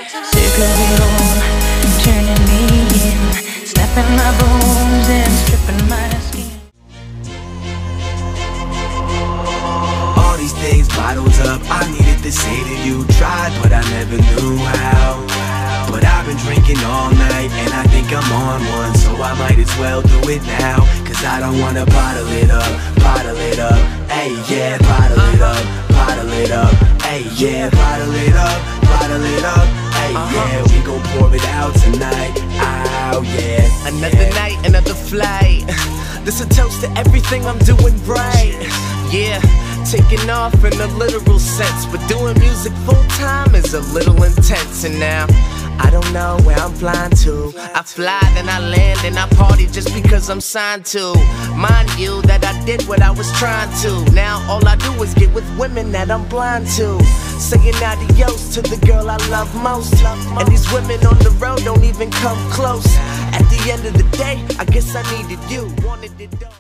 Sick of it all, turning me in, snapping my bones and stripping my skin. All these things bottled up, I needed to say to you. Tried, but I never knew how. But I've been drinking all night, and I think I'm on one, so I might as well do it now. Cause I don't wanna bottle it up, ayy yeah, bottle it up, ayy yeah, bottle it up, ayy yeah, we gon' pour it out tonight, oh yeah. Another night, another flight. This a toast to everything I'm doing right. Yeah, taking off in a literal sense, but doing music full time is a little intense. And now I don't know where I'm flying to. I fly, then I land, and I party just because I'm signed to. Mind you that I did what I was trying to. Now all I do is get with women that I'm blind to. Saying adios to the girl I love most. And these women on the road don't even come close. At the end of the day, I guess I needed you. Wanted it all.